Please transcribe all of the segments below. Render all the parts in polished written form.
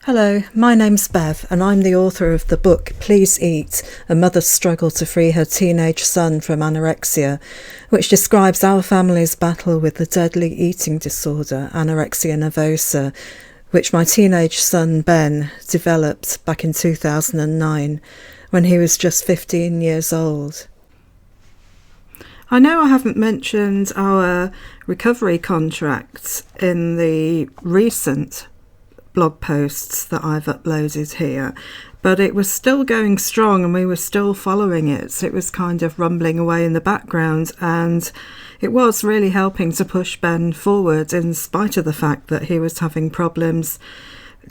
Hello, my name's Bev and I'm the author of the book Please Eat, A Mother's Struggle to Free Her Teenage Son from Anorexia, which describes our family's battle with the deadly eating disorder, anorexia nervosa, which my teenage son Ben developed back in 2009 when he was just 15 years old. I know I haven't mentioned our recovery contracts in the recent blog posts that I've uploaded here, but it was still going strong and we were still following it. It was kind of rumbling away in the background, and it was really helping to push Ben forward in spite of the fact that he was having problems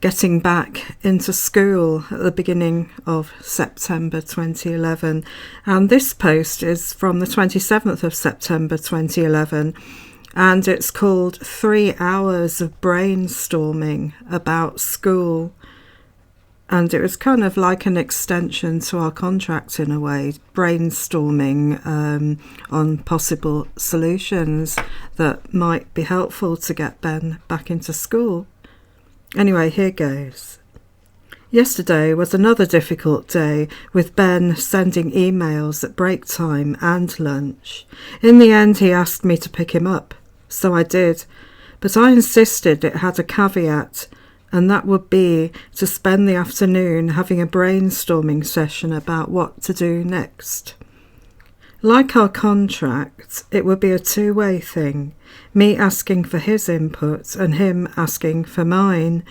getting back into school at the beginning of September 2011. And this post is from the 27th of September 2011. And it's called 3 Hours of Brainstorming About School. And it was kind of like an extension to our contract in a way, brainstorming on possible solutions that might be helpful to get Ben back into school. Anyway, here goes. Yesterday was another difficult day, with Ben sending emails at break time and lunch. In the end, he asked me to pick him up. So I did, but I insisted it had a caveat, and that would be to spend the afternoon having a brainstorming session about what to do next. Like our contract, it would be a two-way thing, me asking for his input and him asking for mine.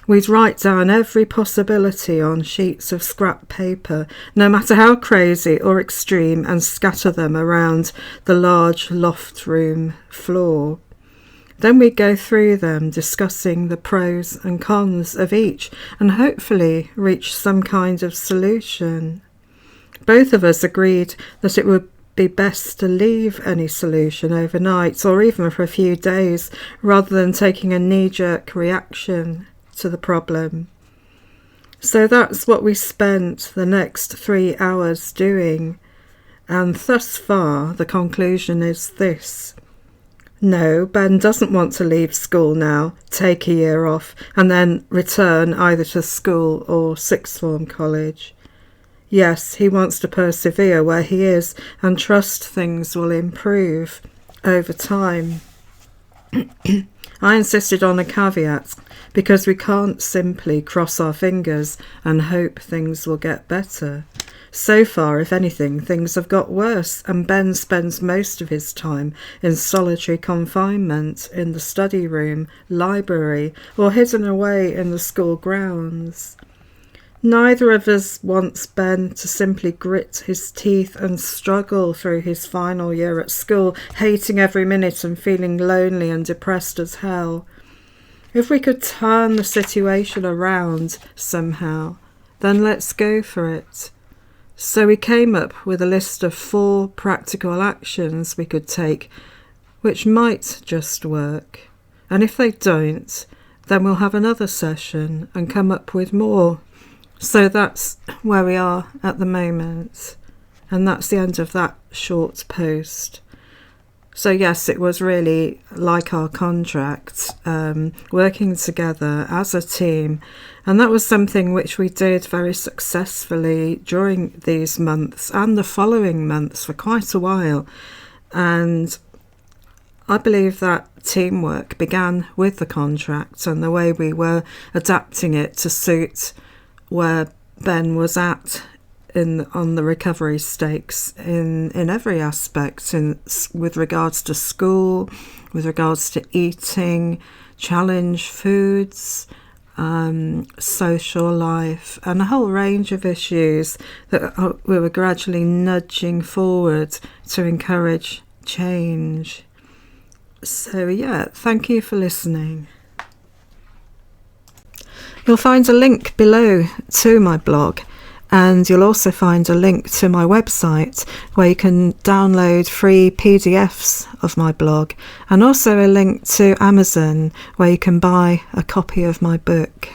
We'd write down every possibility on sheets of scrap paper, no matter how crazy or extreme, and scatter them around the large loft room floor. Then we'd go through them, discussing the pros and cons of each, and hopefully reach some kind of solution. Both of us agreed that it would be best to leave any solution overnight, or even for a few days, rather than taking a knee-jerk reaction to the problem. So that's what we spent the next 3 hours doing, and thus far the conclusion is this. No, Ben doesn't want to leave school now, take a year off, and then return either to school or sixth form college. Yes, he wants to persevere where he is and trust things will improve over time. I insisted on a caveat because we can't simply cross our fingers and hope things will get better. So far, if anything, things have got worse, and Ben spends most of his time in solitary confinement in the study room, library, or hidden away in the school grounds. Neither of us wants Ben to simply grit his teeth and struggle through his final year at school, hating every minute and feeling lonely and depressed as hell. If we could turn the situation around somehow, then let's go for it. So we came up with a list of 4 practical actions we could take, which might just work. And if they don't, then we'll have another session and come up with more. So that's where we are at the moment, and that's the end of that short post. So yes, it was really like our contract, working together as a team, and that was something which we did very successfully during these months and the following months for quite a while. And I believe that teamwork began with the contract and the way we were adapting it to suit where Ben was at on the recovery stakes in every aspect, with regards to school, with regards to eating, challenge foods, social life, and a whole range of issues that we were gradually nudging forward to encourage change. So yeah, thank you for listening. You'll find a link below to my blog, and you'll also find a link to my website where you can download free PDFs of my blog, and also a link to Amazon where you can buy a copy of my book.